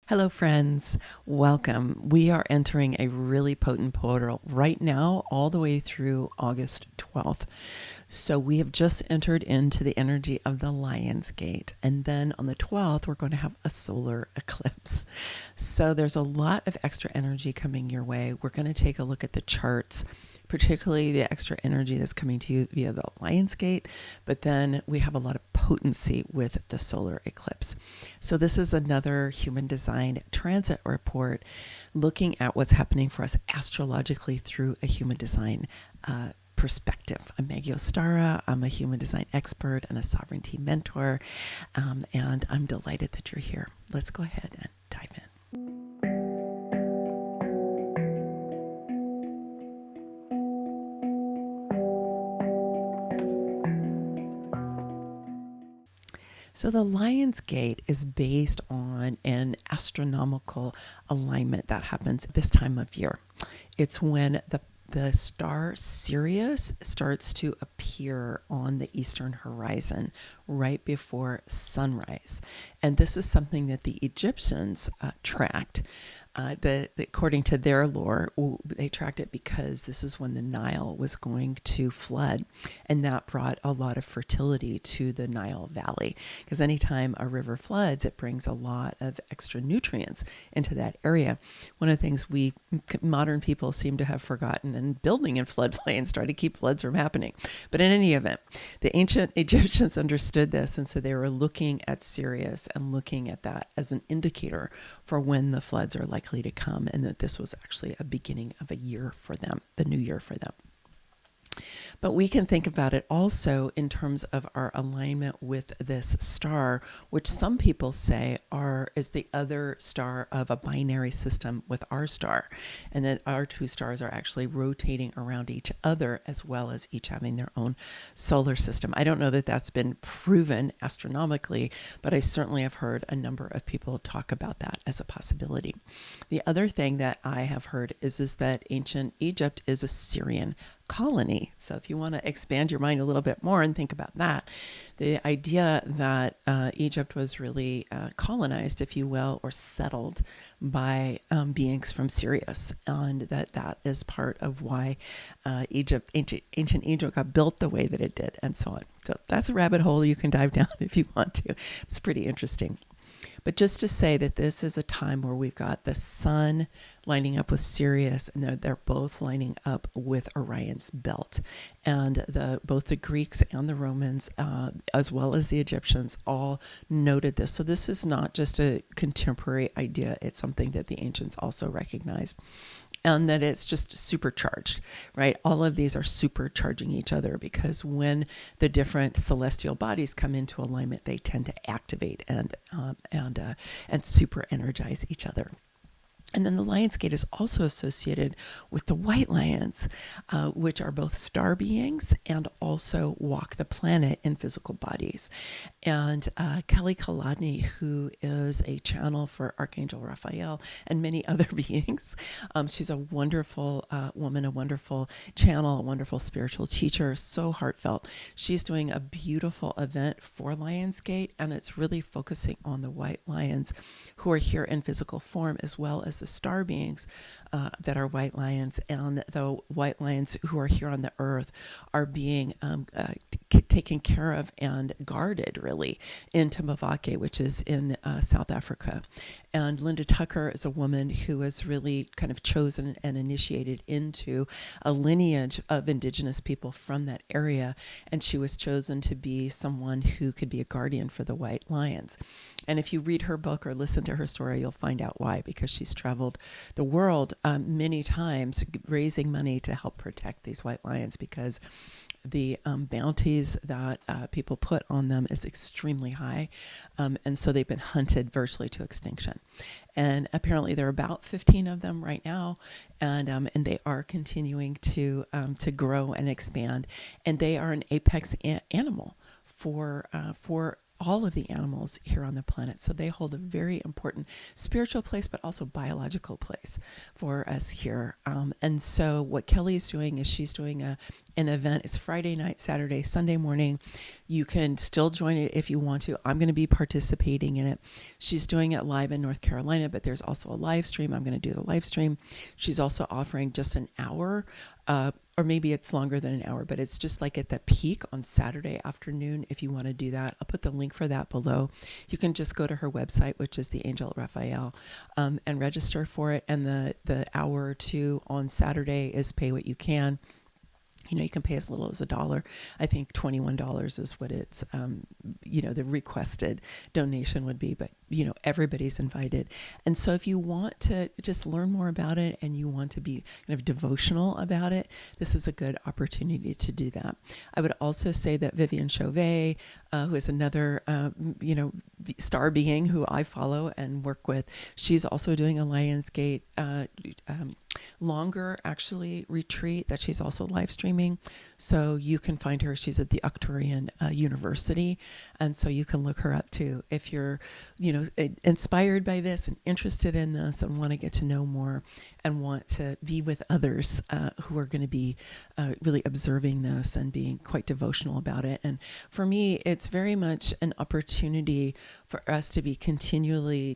Hello, friends. Welcome. We are entering a really potent portal right now, all the way through August 12th. So we have just entered into the energy of the Lion's Gate. And then on the 12th, we're going to have a solar eclipse. So there's a lot of extra energy coming your way. We're going to take a look at the charts, particularly the extra energy that's coming to you via the Lion's Gate. But then we have a lot of potency with the solar eclipse. So this is another human design transit report looking at what's happening for us astrologically through a human design perspective. I'm Maggie Ostara. I'm a human design expert and a sovereignty mentor. And I'm delighted that you're here. Let's go ahead and dive in. So the Lion's Gate is based on an astronomical alignment that happens this time of year. It's when the star Sirius starts to appear on the eastern horizon right before sunrise. And this is something that the Egyptians tracked. According to their lore, they tracked it because this is when the Nile was going to flood, and that brought a lot of fertility to the Nile Valley. Because anytime a river floods, it brings a lot of extra nutrients into that area. One of the things we modern people seem to have forgotten, and building in floodplains try to keep floods from happening. But in any event, the ancient Egyptians understood this, and so they were looking at Sirius and looking at that as an indicator for when the floods are likely to come, and that this was actually a beginning of a year for them, the new year for them. But we can think about it also in terms of our alignment with this star, which some people say is the other star of a binary system with our star, and that our two stars are actually rotating around each other as well as each having their own solar system. I don't know that that's been proven astronomically, but I certainly have heard a number of people talk about that as a possibility. The other thing that I have heard is that ancient Egypt is a Syrian colony. So if you want to expand your mind a little bit more and think about that, the idea that Egypt was really colonized, if you will, or settled by beings from Sirius, and that is part of why ancient Egypt got built the way that it did, and so on. So that's a rabbit hole you can dive down if you want to. It's pretty interesting. But just to say that this is a time where we've got the sun lining up with Sirius, and they're both lining up with Orion's belt. And both the Greeks and the Romans, as well as the Egyptians, all noted this. So this is not just a contemporary idea. It's something that the ancients also recognized. And that it's just supercharged, right? All of these are supercharging each other, because when the different celestial bodies come into alignment, they tend to activate and super energize each other. And then the Lion's Gate is also associated with the white lions, which are both star beings and also walk the planet in physical bodies. And Kelly Kalani, who is a channel for Archangel Raphael and many other beings, she's a wonderful woman, a wonderful channel, a wonderful spiritual teacher, so heartfelt. She's doing a beautiful event for Lion's Gate, and it's really focusing on the white lions who are here in physical form, as well as the star beings that are white lions, and the white lions who are here on the earth are being taken care of and guarded, really, in Tambavake, which is in South Africa. And Linda Tucker is a woman who has really kind of chosen and initiated into a lineage of indigenous people from that area, and she was chosen to be someone who could be a guardian for the white lions. And if you read her book or listen to her story, you'll find out why, because she's traveled the world many times raising money to help protect these white lions, because the bounties that people put on them is extremely high, and so they've been hunted virtually to extinction. And apparently there are about 15 of them right now, and they are continuing to grow and expand. And they are an apex animal for all of the animals here on the planet. So they hold a very important spiritual place, but also biological place for us here. And so what Kelly's doing is she's doing an an event. It's Friday night, Saturday, Sunday morning. You can still join it if you want to. I'm going to be participating in it. She's doing it live in North Carolina, but there's also a live stream. I'm going to do the live stream. She's also offering just an hour, or maybe it's longer than an hour, but it's just like at the peak on Saturday afternoon if you want to do that. I'll put the link for that below. You can just go to her website, which is the Angel Raphael, and register for it. And the hour or two on Saturday is pay what you can. You can pay as little as $1. I think $21 is what it's, the requested donation would be, but, everybody's invited. And so if you want to just learn more about it and you want to be kind of devotional about it, this is a good opportunity to do that. I would also say that Vivian Chauvet, who is another, star being who I follow and work with, she's also doing a Lionsgate, longer actually retreat that she's also live streaming. So you can find her. She's at the Arcturian University. And so you can look her up too. If you're, inspired by this and interested in this and want to get to know more and want to be with others who are going to be really observing this and being quite devotional about it. And for me, it's very much an opportunity for us to be continually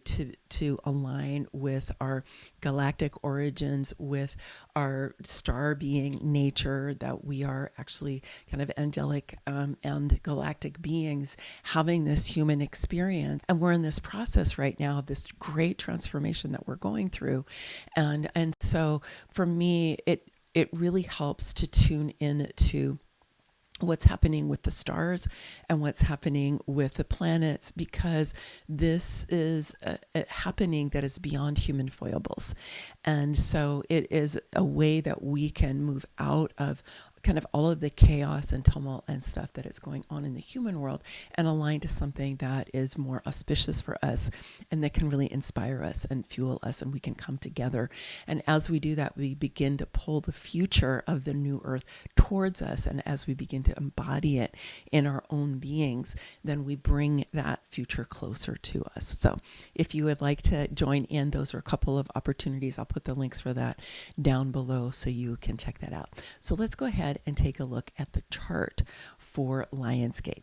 to align with our galactic origins, with our star being nature, that we are actually kind of angelic and galactic beings having this human experience. And we're in this process right now of this great transformation that we're going through. And so for me, it really helps to tune in to what's happening with the stars and what's happening with the planets, because this is a happening that is beyond human foibles. And so it is a way that we can move out of kind of all of the chaos and tumult and stuff that is going on in the human world and align to something that is more auspicious for us and that can really inspire us and fuel us, and we can come together. And as we do that, we begin to pull the future of the new earth towards us. And as we begin to embody it in our own beings, then we bring that future closer to us. So if you would like to join in, those are a couple of opportunities. I'll put the links for that down below so you can check that out. So let's go ahead and take a look at the chart for Lionsgate.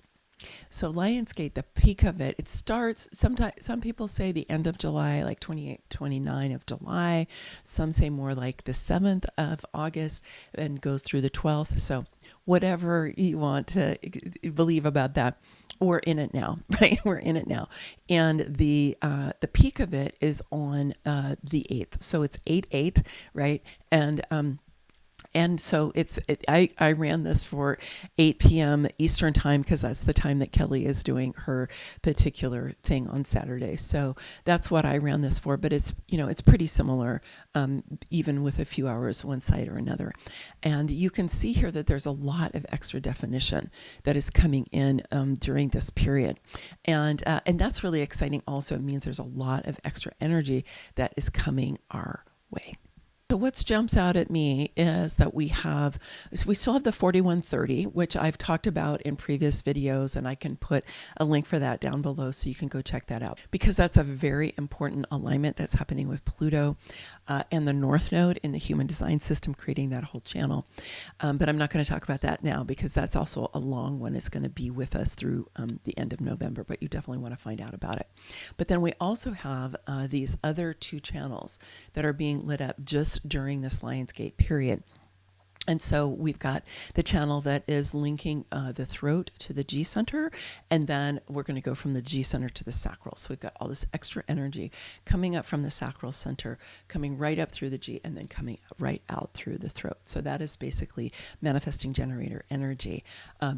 So Lionsgate, the peak of it starts, some people say the end of July, like 28, 29 of July. Some say more like the 7th of August and goes through the 12th. So whatever you want to believe about that, we're in it now, right? We're in it now. And the peak of it is on the 8th. So it's 8/8, right? And so I ran this for 8 p.m. Eastern time because that's the time that Kelly is doing her particular thing on Saturday. So that's what I ran this for. But it's pretty similar, even with a few hours one side or another. And you can see here that there's a lot of extra definition that is coming in during this period, and that's really exciting. Also, it means there's a lot of extra energy that is coming our way. So what jumps out at me is that we still have the 4130, which I've talked about in previous videos, and I can put a link for that down below so you can go check that out, because that's a very important alignment that's happening with Pluto and the North Node in the Human Design System, creating that whole channel. But I'm not going to talk about that now because that's also a long one. It's going to be with us through the end of November, but you definitely want to find out about it. But then we also have these other two channels that are being lit up just during this Lionsgate period. And so we've got the channel that is linking the throat to the G center, and then we're going to go from the G center to the sacral. So we've got all this extra energy coming up from the sacral center, coming right up through the G, and then coming right out through the throat. So that is basically manifesting generator energy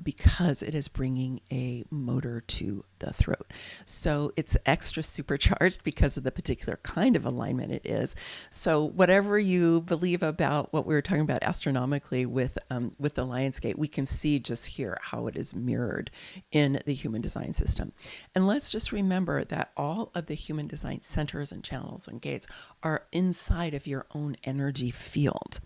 because it is bringing a motor to the throat. So it's extra supercharged because of the particular kind of alignment it is. So whatever you believe about what we were talking about astronomically with the Lionsgate, we can see just here how it is mirrored in the Human Design System. And let's just remember that all of the Human Design centers and channels and gates are inside of your own energy field.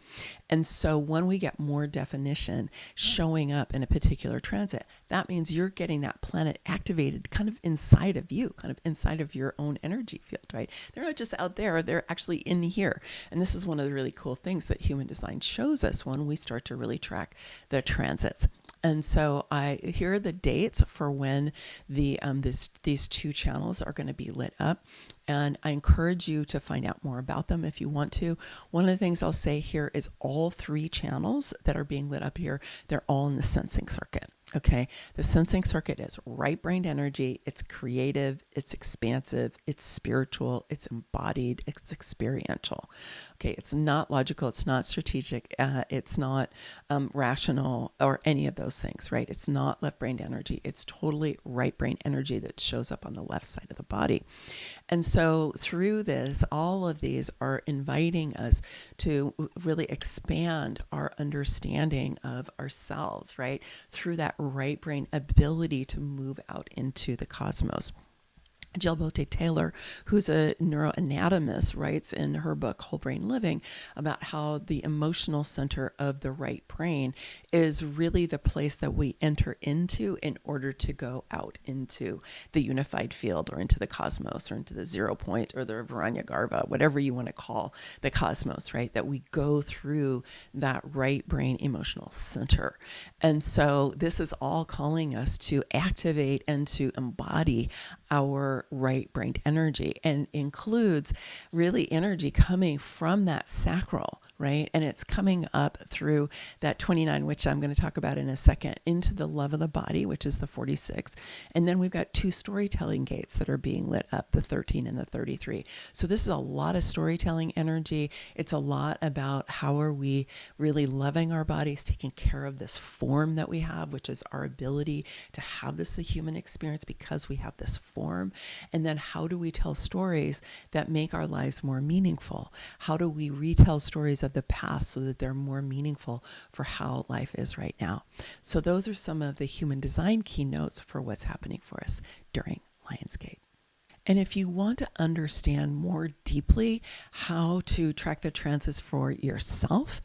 And so when we get more definition showing up in a particular transit, that means you're getting that planet activated kind of inside of you, kind of inside of your own energy field, right? They're not just out there, they're actually in here. And this is one of the really cool things that human design shows us when we start to really track the transits. And so here are the dates for when these two channels are going to be lit up. And I encourage you to find out more about them if you want to. One of the things I'll say here is all three channels that are being lit up here, they're all in the sensing circuit. Okay, the sensing circuit is right-brained energy. It's creative, it's expansive, it's spiritual, it's embodied, it's experiential. Okay, it's not logical, it's not strategic, it's not rational or any of those things, right? It's not left-brained energy. It's totally right-brained energy that shows up on the left side of the body. And so through this, all of these are inviting us to really expand our understanding of ourselves, right? Through that right brain ability to move out into the cosmos. Jill Bote Taylor, who's a neuroanatomist, writes in her book, Whole Brain Living, about how the emotional center of the right brain is really the place that we enter into in order to go out into the unified field or into the cosmos or into the 0 point or the Varanya whatever you want to call the cosmos, right? That we go through that right brain emotional center. And so this is all calling us to activate and to embody our right-brained energy, and includes really energy coming from that sacral, right? And it's coming up through that 29, which I'm going to talk about in a second, into the love of the body, which is the 46. And then we've got two storytelling gates that are being lit up, the 13 and the 33. So this is a lot of storytelling energy. It's a lot about how are we really loving our bodies, taking care of this form that we have, which is our ability to have this a human experience because we have this form. And then how do we tell stories that make our lives more meaningful? How do we retell stories of the past so that they're more meaningful for how life is right now? So those are some of the human design keynotes for what's happening for us during Lionsgate. And if you want to understand more deeply how to track the transits for yourself,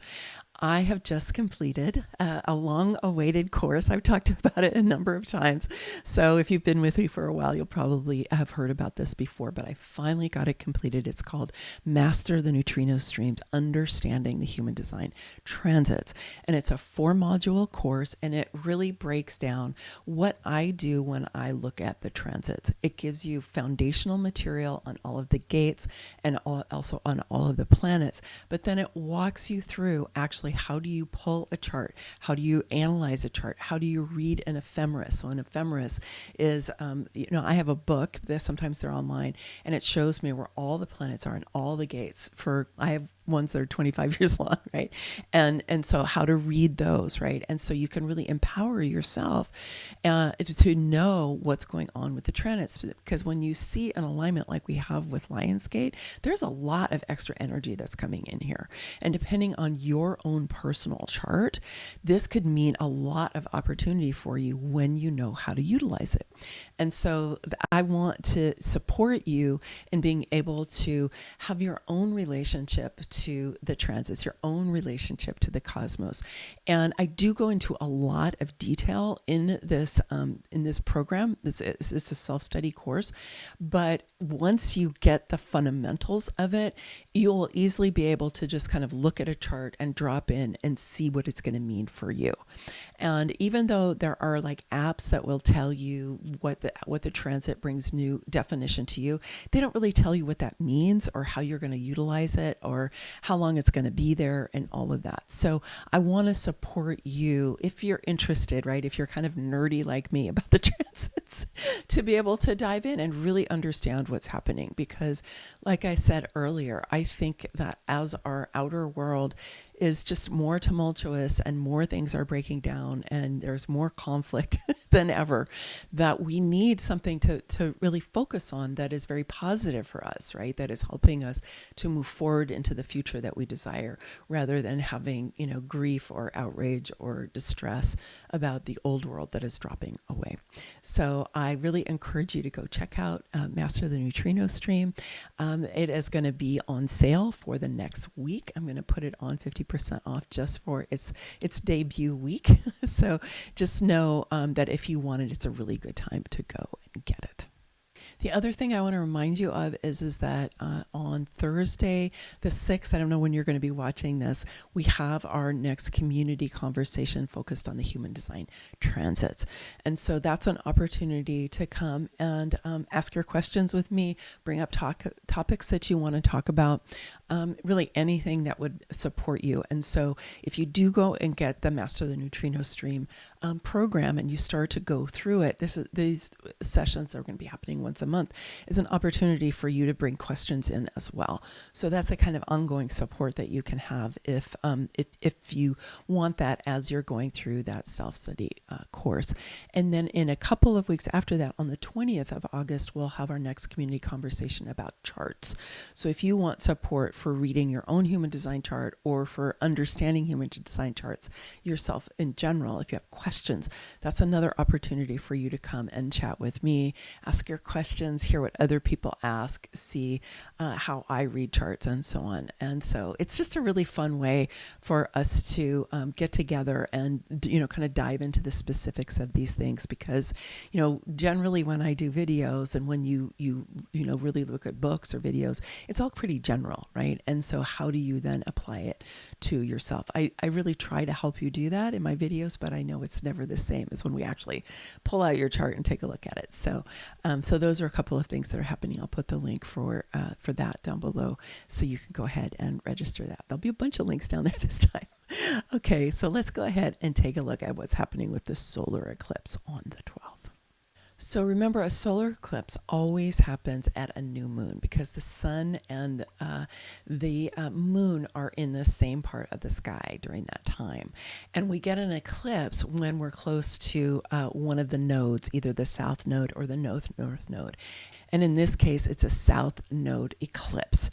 I have just completed a long-awaited course. I've talked about it a number of times. So if you've been with me for a while, you'll probably have heard about this before, but I finally got it completed. It's called Master the Neutrino Streams, Understanding the Human Design Transits. And it's a 4-module course, and it really breaks down what I do when I look at the transits. It gives you foundational material on all of the gates and also on all of the planets, but then it walks you through actually how do you pull a chart? How do you analyze a chart? How do you read an ephemeris? So an ephemeris is, I have a book, sometimes they're online, and it shows me where all the planets are and all the gates I have ones that are 25 years long, right? And so how to read those, right? And so you can really empower yourself to know what's going on with the planets, because when you see an alignment like we have with Lionsgate, there's a lot of extra energy that's coming in here. And depending on your own personal chart, this could mean a lot of opportunity for you when you know how to utilize it. And so I want to support you in being able to have your own relationship to the transits, your own relationship to the cosmos. And I do go into a lot of detail in this program. It's a self-study course, but once you get the fundamentals of it, you'll easily be able to just kind of look at a chart and drop in and see what it's going to mean for you. And even though there are like apps that will tell you what the transit brings new definition to you, they don't really tell you what that means or how you're going to utilize it or how long it's going to be there and all of that. So I want to support you if you're interested, right? If you're kind of nerdy like me about the transits, to be able to dive in and really understand what's happening. Because like I said earlier, I think that as our outer world is just more tumultuous and more things are breaking down and there's more conflict than ever, that we need something to really focus on that is very positive for us, right? That is helping us to move forward into the future that we desire, rather than having, grief or outrage or distress about the old world that is dropping away. So I really encourage you to go check out Master the Neutrino Stream. It is going to be on sale for the next week. I'm going to put it on 50% 25% off just for its debut week. So just know that if you want it, it's a really good time to go and get it. The other thing I want to remind you of is that on Thursday, the 6th, I don't know when you're going to be watching this, we have our next community conversation focused on the human design transits. And so that's an opportunity to come and ask your questions with me, bring up topics that you want to talk about, really anything that would support you. And so if you do go and get the Master the Neutrino Stream program and you start to go through it, these sessions are going to be happening once a month, is an opportunity for you to bring questions in as well. So that's a kind of ongoing support that you can have if you want that as you're going through that self-study course. And then in a couple of weeks after that, on the 20th of August, we'll have our next community conversation about charts. So if you want support for reading your own human design chart or for understanding human design charts yourself in general, if you have questions, that's another opportunity for you to come and chat with me, ask your questions, hear what other people ask, see how I read charts and so on. And so it's just a really fun way for us to get together and, kind of dive into the specifics of these things, because, generally when I do videos and when you really look at books or videos, it's all pretty general, right? And so how do you then apply it to yourself? I really try to help you do that in my videos, but I know it's never the same as when we actually pull out your chart and take a look at it. So those are a couple of things that are happening. I'll put the link for that down below so you can go ahead and register that. There'll be a bunch of links down there this time. Okay, so let's go ahead and take a look at what's happening with the solar eclipse on the 12th. So remember, a solar eclipse always happens at a new moon because the sun and the moon are in the same part of the sky during that time. And we get an eclipse when we're close to one of the nodes, either the south node or the north node. And in this case, it's a south node eclipse.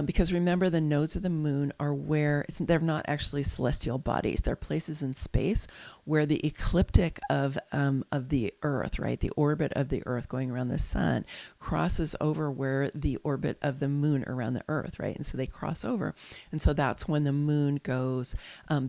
Because remember, the nodes of the moon are where they're not actually celestial bodies. They're places in space where the ecliptic of the Earth, right, the orbit of the Earth going around the sun, crosses over where the orbit of the moon around the Earth, right? And so they cross over. And so that's when the moon goes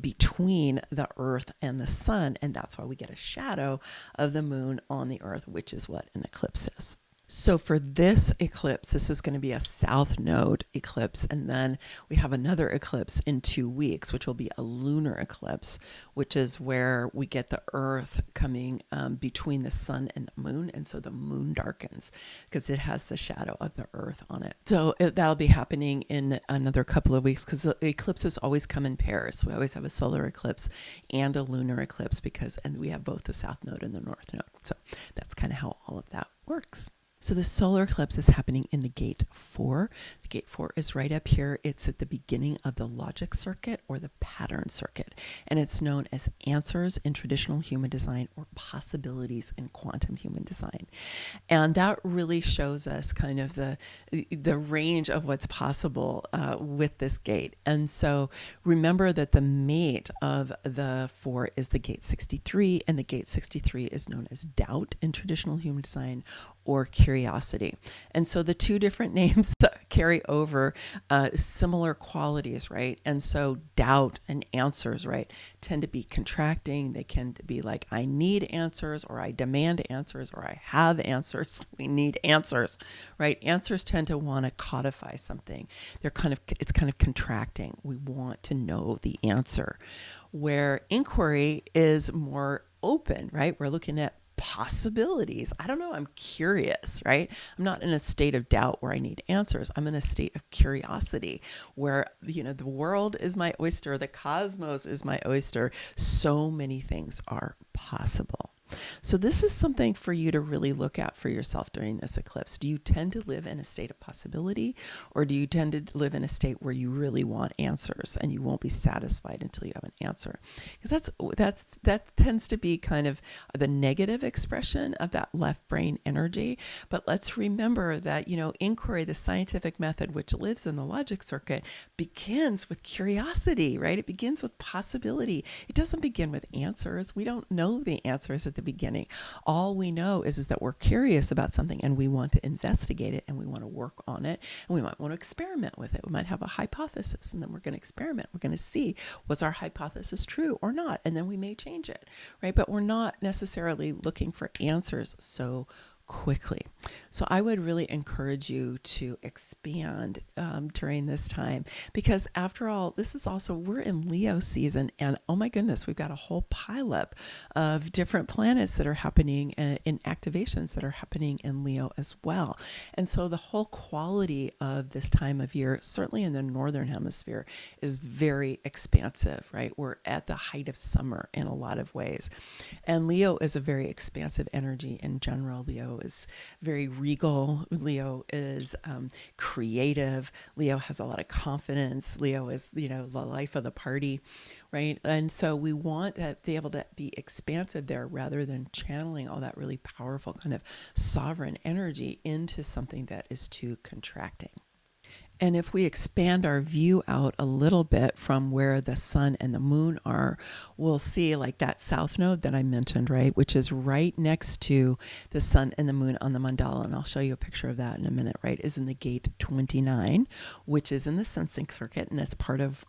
between the Earth and the sun. And that's why we get a shadow of the moon on the Earth, which is what an eclipse is. So for this eclipse, this is going to be a south node eclipse, and then we have another eclipse in 2 weeks, which will be a lunar eclipse, which is where we get the Earth coming between the sun and the moon, and so the moon darkens because it has the shadow of the Earth on it. So that'll be happening in another couple of weeks because the eclipses always come in pairs. We always have a solar eclipse and a lunar eclipse and we have both the south node and the north node. So that's kind of how all of that works. So the solar eclipse is happening in the gate 4. The gate 4 is right up here. It's at the beginning of the logic circuit or the pattern circuit. And it's known as answers in traditional human design or possibilities in quantum human design. And that really shows us kind of the range of what's possible with this gate. And so remember that the mate of the 4 is the gate 63, and the gate 63 is known as doubt in traditional human design or curiosity. And so the two different names carry over similar qualities, right? And so doubt and answers, right, tend to be contracting. They can be like, I need answers, or I demand answers, or I have answers. We need answers, right? Answers tend to want to codify something. It's kind of contracting. We want to know the answer. Where inquiry is more open, right? We're looking at possibilities. I don't know. I'm curious, right? I'm not in a state of doubt where I need answers. I'm in a state of curiosity where, the world is my oyster. The cosmos is my oyster. So many things are possible. So this is something for you to really look at for yourself during this eclipse. Do you tend to live in a state of possibility, or do you tend to live in a state where you really want answers and you won't be satisfied until you have an answer? Because that tends to be kind of the negative expression of that left brain energy. But let's remember that, inquiry, the scientific method, which lives in the logic circuit, begins with curiosity, right? It begins with possibility. It doesn't begin with answers. We don't know the answers at the beginning. All we know is that we're curious about something and we want to investigate it and we want to work on it and we might want to experiment with it. We might have a hypothesis and then we're going to experiment. We're going to see, was our hypothesis true or not? And then we may change it, right? But we're not necessarily looking for answers so quickly. So I would really encourage you to expand during this time, because after all, this is also, we're in Leo season, and oh my goodness, we've got a whole pileup of different planets that are happening in activations that are happening in Leo as well. And so the whole quality of this time of year, certainly in the northern hemisphere, is very expansive, right? We're at the height of summer in a lot of ways. And Leo is a very expansive energy in general. Leo is very regal. Leo is creative. Leo has a lot of confidence. Leo is, the life of the party, right? And so we want to be able to be expansive there rather than channeling all that really powerful kind of sovereign energy into something that is too contracting. And if we expand our view out a little bit from where the sun and the moon are, we'll see like that south node that I mentioned, right? Which is right next to the sun and the moon on the mandala. And I'll show you a picture of that in a minute, right? Is in the gate 29, which is in the sensing circuit. And it's part of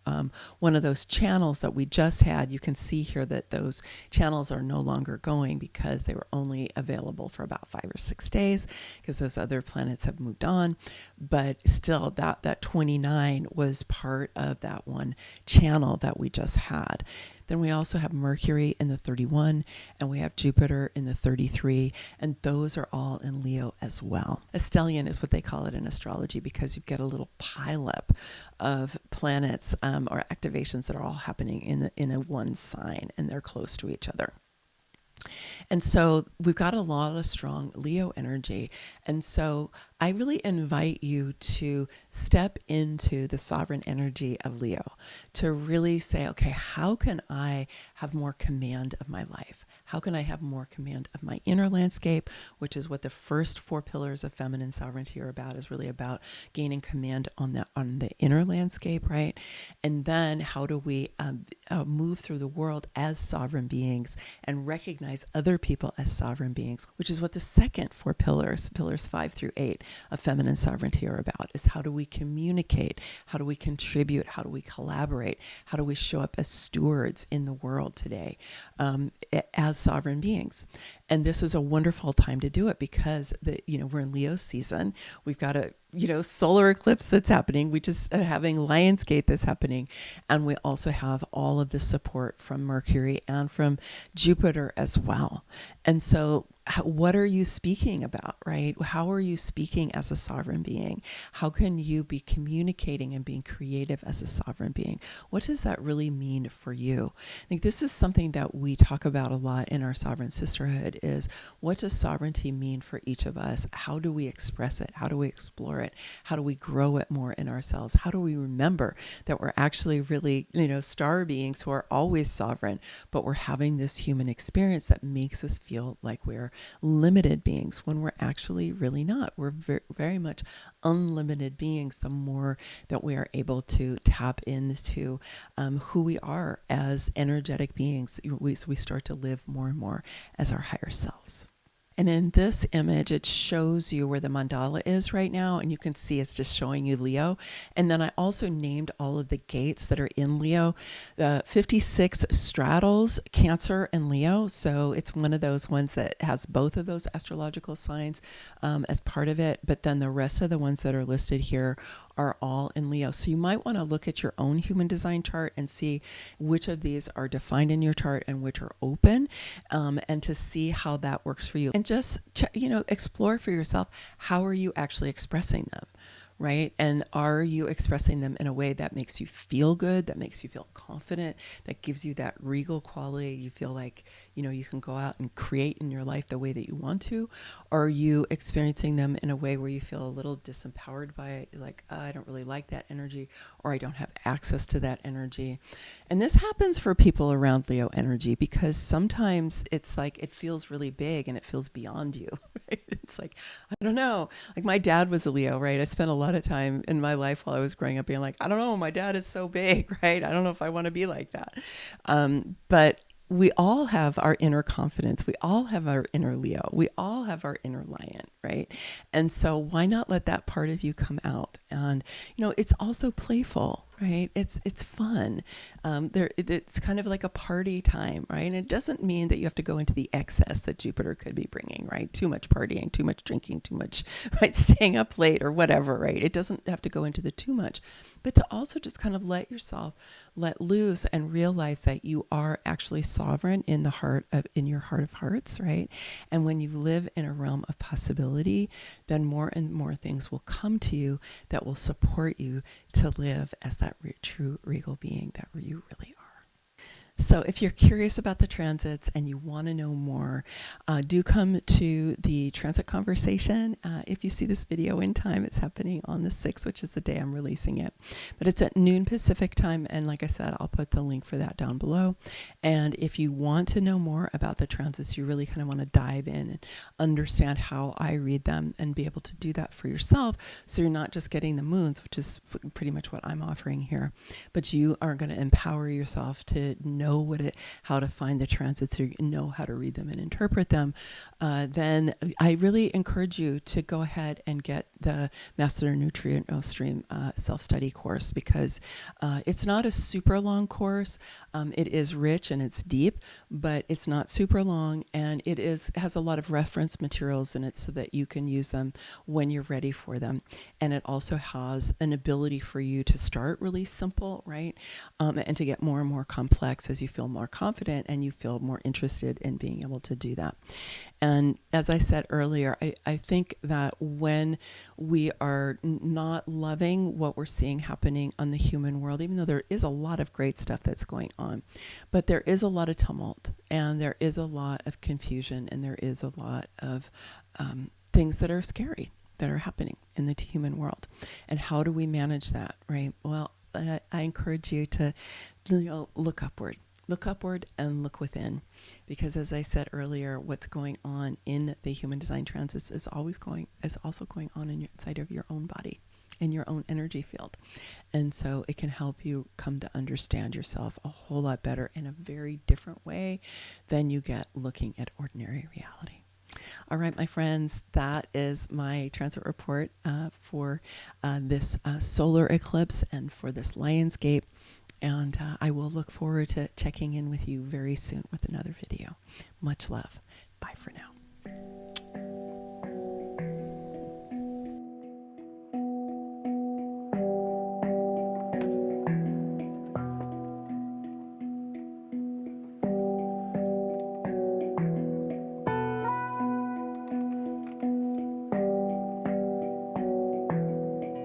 one of those channels that we just had. You can see here that those channels are no longer going because they were only available for about 5 or 6 days because those other planets have moved on. But still, that 29 was part of that one channel that we just had. Then we also have Mercury in the 31 and we have Jupiter in the 33, and those are all in Leo as well. A stellium is what they call it in astrology because you get a little pileup of planets or activations that are all happening in a one sign, and they're close to each other. And so we've got a lot of strong Leo energy. And so I really invite you to step into the sovereign energy of Leo, to really say, okay, how can I have more command of my life? How can I have more command of my inner landscape, which is what the first 4 pillars of feminine sovereignty are about, is really about gaining command on the inner landscape, right? And then how do we move through the world as sovereign beings and recognize other people as sovereign beings, which is what the second 4 pillars 5 through 8 of feminine sovereignty are about, is how do we communicate? How do we contribute? How do we collaborate? How do we show up as stewards in the world today as sovereign beings? And this is a wonderful time to do it because we're in Leo season. We've got a solar eclipse that's happening. We just are having Lionsgate that's happening. And we also have all of the support from Mercury and from Jupiter as well. And so what are you speaking about, right? How are you speaking as a sovereign being? How can you be communicating and being creative as a sovereign being? What does that really mean for you? I think this is something that we talk about a lot in our Sovereign Sisterhood, is what does sovereignty mean for each of us? How do we express it? How do we explore it? How do we grow it more in ourselves? How do we remember that we're actually really, star beings who are always sovereign, but we're having this human experience that makes us feel like we're limited beings when we're actually really not. We're very, very much unlimited beings the more that we are able to tap into who we are as energetic beings. We start to live more and more as our higher selves. And in this image, it shows you where the mandala is right now. And you can see it's just showing you Leo. And then I also named all of the gates that are in Leo. The 56 straddles Cancer and Leo. So it's one of those ones that has both of those astrological signs as part of it. But then the rest of the ones that are listed here are all in Leo. So you might want to look at your own human design chart and see which of these are defined in your chart and which are open, and to see how that works for you. And just, explore for yourself, how are you actually expressing them, right? And are you expressing them in a way that makes you feel good, that makes you feel confident, that gives you that regal quality? You feel like, you can go out and create in your life the way that you want to? Or are you experiencing them in a way where you feel a little disempowered by it? You're like, I don't really like that energy, or I don't have access to that energy. And this happens for people around Leo energy because sometimes it's like it feels really big and it feels beyond you, right? It's like, I don't know. Like my dad was a Leo, right? I spent a lot of time in my life while I was growing up being like, I don't know, my dad is so big, right? I don't know if I want to be like that. But we all have our inner confidence. We all have our inner Leo. We all have our inner lion, right? And so why not let that part of you come out? And, it's also playful, right? It's fun. It's kind of like a party time, right? And it doesn't mean that you have to go into the excess that Jupiter could be bringing, right? Too much partying, too much drinking, too much, right? Staying up late or whatever, right? It doesn't have to go into the too much, but to also just kind of let yourself let loose and realize that you are actually sovereign in your heart of hearts, right? And when you live in a realm of possibility, then more and more things will come to you that will support you to live as that true regal being that you really are. So if you're curious about the transits and you want to know more, do come to the transit conversation. If you see this video in time, it's happening on the 6th, which is the day I'm releasing it. But it's at noon Pacific time. And like I said, I'll put the link for that down below. And if you want to know more about the transits, you really kind of want to dive in and understand how I read them and be able to do that for yourself. So you're not just getting the moons, which is pretty much what I'm offering here, but you are going to empower yourself to know how to find the transits, or know how to read them and interpret them. Then I really encourage you to go ahead and get the Master Neutrino Stream self-study course, because it's not a super long course. It is rich and it's deep, but it's not super long, and it has a lot of reference materials in it so that you can use them when you're ready for them. And it also has an ability for you to start really simple, right? And to get more and more complex as you feel more confident and you feel more interested in being able to do that. And as I said earlier, I think that when we are not loving what we're seeing happening on the human world, even though there is a lot of great stuff that's going on, but there is a lot of tumult, and there is a lot of confusion, and there is a lot of things that are scary that are happening in the human world. And how do we manage that, right? Well, I encourage you to look upward. Look upward and look within, because as I said earlier, what's going on in the human design transits is also going on inside of your own body, in your own energy field. And so it can help you come to understand yourself a whole lot better in a very different way than you get looking at ordinary reality. All right, my friends, that is my transit report for this solar eclipse and for this Lionsgate. And I will look forward to checking in with you very soon with another video. Much love.